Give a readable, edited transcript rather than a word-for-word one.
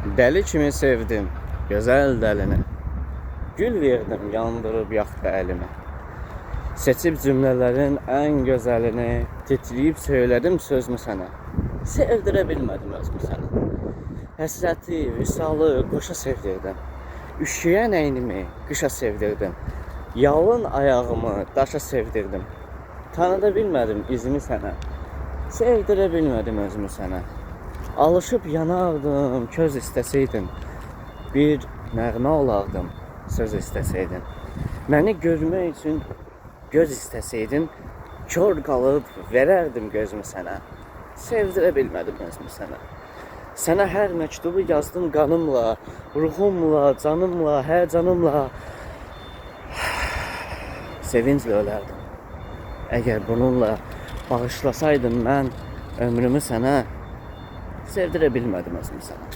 Deli kimi sevdim, gözəl dəlini. Gül verdim, yandırıb yaxdı əlimi. Seçib cümlələrin ən gözəlini, titrəyib söylədim sözümü sənə. Sevdirə bilmədim özümü sənə. Həsrəti, visalı qoşa sevdirdim. Üşüyən əynimi qışa sevdirdim. Yalın ayağımı daşa sevdirdim. Tanıda bilmədim izimi sənə. Sevdirə bilmədim özümü sənə. Alışıb yanardım, köz istəsəydin. Bir nəğmə olardım, söz istəsəydin. Məni görmək üçün göz istəsəydin, kör qalıb verərdim gözümü sənə. Sevdirə bilmədim özümü sənə. Sənə hər məktubu yazdım qanımla, ruhumla, canımla, hər canımla. Sevinclə ölərdim. Əgər bununla bağışlasaydım mən ömrümü sənə, sevdirə bilmədim özümü sənə.